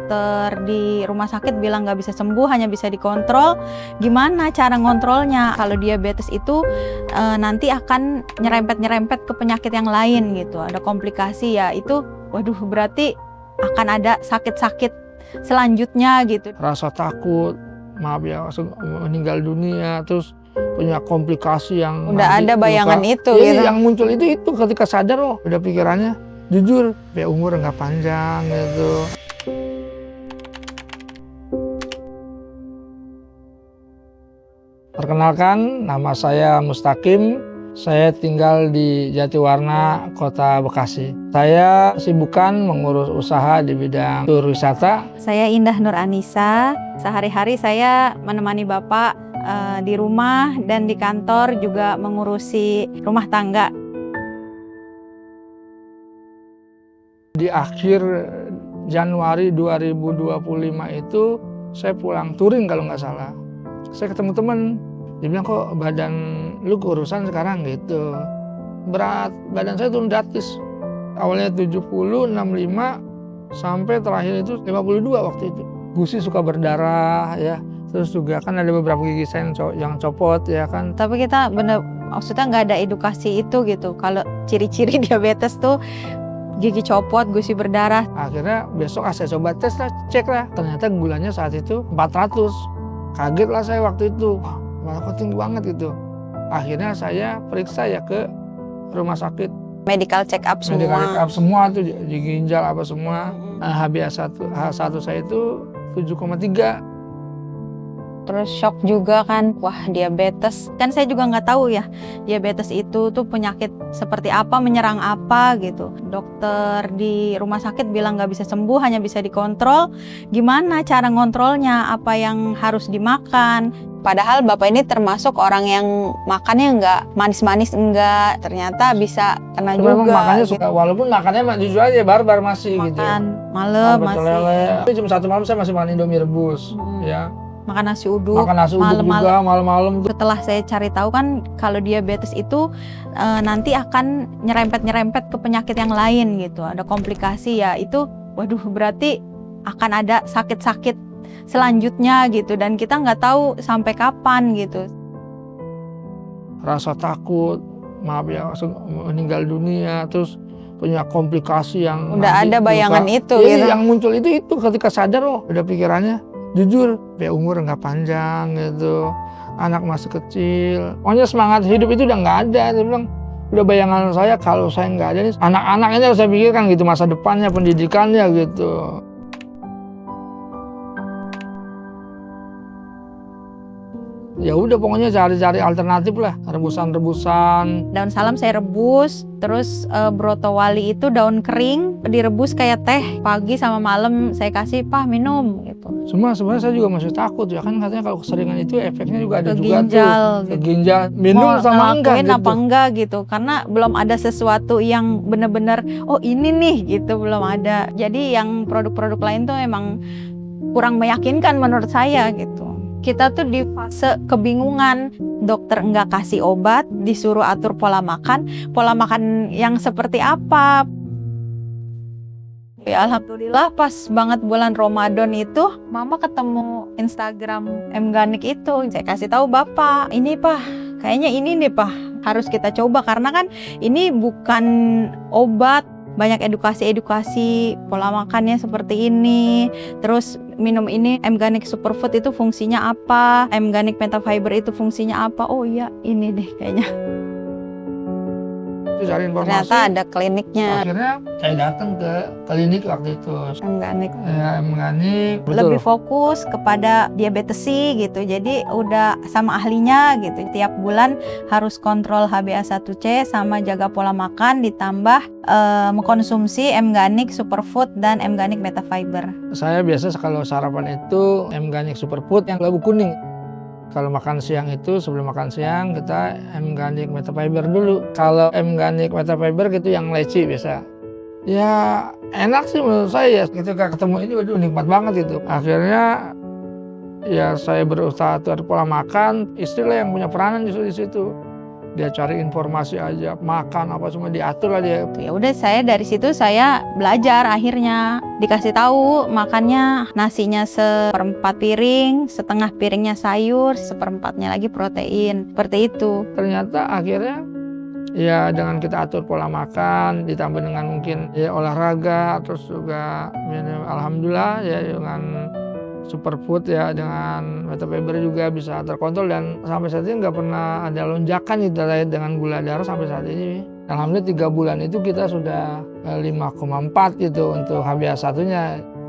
dokter di rumah sakit bilang nggak bisa sembuh, hanya bisa dikontrol. Gimana cara ngontrolnya? Kalau diabetes itu nanti akan nyerempet ke penyakit yang lain gitu. Ada komplikasi ya itu, waduh berarti akan ada sakit-sakit selanjutnya gitu. Rasa takut, maaf ya, meninggal dunia, terus punya komplikasi yang Udah ada bayangan itu gitu. gitu. Yang muncul itu ketika sadar, oh udah pikirannya jujur, ya umur nggak panjang gitu. Perkenalkan, nama saya Mustaqim. Saya tinggal di Jatiwarna, Kota Bekasi. Saya sibukan mengurus usaha di bidang tur wisata. Saya Indah Nur Anissa. Sehari-hari saya menemani Bapak di rumah dan di kantor, juga mengurusi rumah tangga. Di akhir Januari 2025 itu saya pulang touring kalau nggak salah. Saya ketemu teman, dia bilang kok badan lu kurusan sekarang gitu. Berat badan saya turun drastis. Awalnya 70, 65 sampai terakhir itu 52 waktu itu. Gusi suka berdarah ya. Terus juga kan ada beberapa gigi saya yang copot ya kan. Tapi kita maksudnya nggak ada edukasi itu gitu. Kalau ciri-ciri diabetes tuh gigi copot, gusi berdarah. Akhirnya besok saya coba tes lah, cek lah. Ternyata gulanya saat itu 400. Kaget lah saya waktu itu. Wah, malah kok tinggi banget gitu. Akhirnya saya periksa ya ke rumah sakit. Medical check up semua. Medical check up semua tuh, gigi ginjal apa semua. HbA1 saya itu 7,3. Terus shock juga kan, wah diabetes. Kan saya juga nggak tahu ya, diabetes itu tuh penyakit seperti apa, menyerang apa gitu. Dokter di rumah sakit bilang nggak bisa sembuh, hanya bisa dikontrol. Gimana cara ngontrolnya, apa yang harus dimakan. Padahal Bapak ini termasuk orang yang makannya nggak manis-manis, enggak. Ternyata bisa kena juga. Makannya gitu. suka, walaupun makannya jujur aja barbar masih Makan gitu. malam masih. Jam 1 malam saya masih makan Indomie rebus ya. Makan nasi uduk, makan nasi uduk juga malam-malam. Setelah saya cari tahu kan kalau diabetes itu nanti akan nyerempet ke penyakit yang lain gitu. Ada komplikasi ya itu, waduh berarti akan ada sakit-sakit selanjutnya gitu. Dan kita nggak tahu sampai kapan gitu. Rasa takut, maaf ya, meninggal dunia, terus punya komplikasi yang udah ada bayangan itu gitu. Yang muncul itu ketika sadar, oh udah pikirannya jujur, ya umur nggak panjang gitu, anak masih kecil. Pokoknya semangat hidup itu udah nggak ada. Dia bilang, udah bayangan saya kalau saya nggak ada nih, anak-anak ini harus saya pikirkan gitu, masa depannya, pendidikannya gitu. Ya udah pokoknya cari-cari alternatif lah, rebusan-rebusan. Daun salam saya rebus, terus brotowali itu daun kering direbus kayak teh, pagi sama malam saya kasih minum gitu. Sebenarnya saya juga masih takut ya kan, katanya kalau keseringan itu efeknya juga ada ke juga ginjal, tuh gitu. Ke ginjal, minum sama enggak gitu. Apa enggak gitu, karena belum ada sesuatu yang benar-benar oh ini nih gitu, belum ada. Jadi yang produk-produk lain tuh emang kurang meyakinkan menurut saya gitu. Kita tuh di fase kebingungan, dokter enggak kasih obat, disuruh atur pola makan yang seperti apa. Ya alhamdulillah pas banget bulan Ramadan itu, mama ketemu Instagram Mganik itu. Saya kasih tahu Bapak, ini Pak, kayaknya ini nih Pak, harus kita coba karena kan ini bukan obat. Banyak edukasi pola makannya seperti ini. Terus minum ini Mganik Superfood itu fungsinya apa? Mganik Metafiber itu fungsinya apa? Oh iya, ini deh kayaknya. Cari informasi. Ternyata ada kliniknya. Akhirnya saya datang ke klinik waktu itu. Mganik. Ya, Mganik. Lebih fokus kepada diabetesi gitu. Jadi udah sama ahlinya gitu. Tiap bulan harus kontrol HbA1c sama jaga pola makan, ditambah mengkonsumsi Mganik Superfood dan Mganik Metafiber. Saya biasa kalau sarapan itu Mganik Superfood yang labu kuning. Kalau makan siang itu, sebelum makan siang kita Mganik Metafiber dulu. Kalau Mganik Metafiber gitu yang leci biasa. Ya enak sih menurut saya ya. Ketika ketemu ini waduh nikmat banget gitu. Akhirnya ya saya berusaha atur pola makan. Istri lah yang punya peranan justru di situ. Dia cari informasi aja, makan apa semua diatur lah dia. Ya udah, saya dari situ saya belajar, akhirnya dikasih tahu makannya nasinya seperempat piring, setengah piringnya sayur, seperempatnya lagi protein, seperti itu. Ternyata akhirnya ya dengan kita atur pola makan, ditambah dengan mungkin ya olahraga, terus juga alhamdulillah ya dengan superfood ya, dengan metafiber juga bisa terkontrol, dan sampai saat ini nggak pernah ada lonjakan gitu terkait dengan gula darah sampai saat ini. Alhamdulillah 3 bulan itu kita sudah 5,4 gitu untuk HbA1-nya.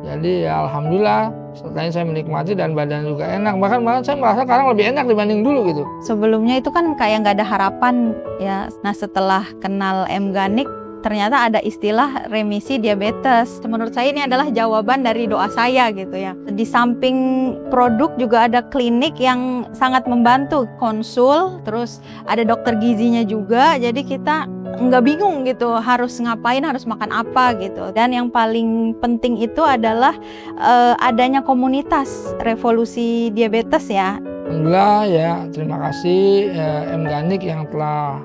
Jadi ya alhamdulillah setelah ini saya menikmati dan badan juga enak. Bahkan saya merasa sekarang lebih enak dibanding dulu gitu. Sebelumnya itu kan kayak nggak ada harapan ya. Nah setelah kenal M-Ganik, ternyata ada istilah remisi diabetes. Menurut saya ini adalah jawaban dari doa saya gitu ya. Di samping produk juga ada klinik yang sangat membantu, konsul, terus ada dokter gizinya juga. Jadi kita nggak bingung gitu harus ngapain, harus makan apa gitu. Dan yang paling penting itu adalah adanya komunitas revolusi diabetes ya. Alhamdulillah ya, terima kasih M-Ganik yang telah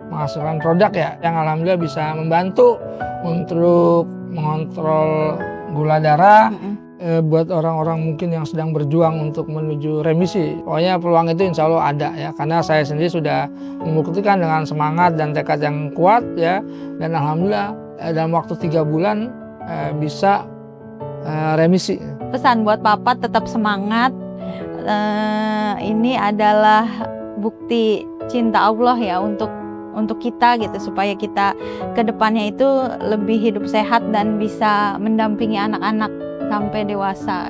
menghasilkan produk ya, yang alhamdulillah bisa membantu untuk mengontrol gula darah buat orang-orang mungkin yang sedang berjuang untuk menuju remisi. Pokoknya peluang itu insya Allah ada ya, karena saya sendiri sudah membuktikan dengan semangat dan tekad yang kuat ya, dan alhamdulillah dalam waktu 3 bulan bisa remisi. Pesan buat Papa, tetap semangat. Ini adalah bukti cinta Allah ya untuk kita gitu, supaya kita ke depannya itu lebih hidup sehat dan bisa mendampingi anak-anak sampai dewasa.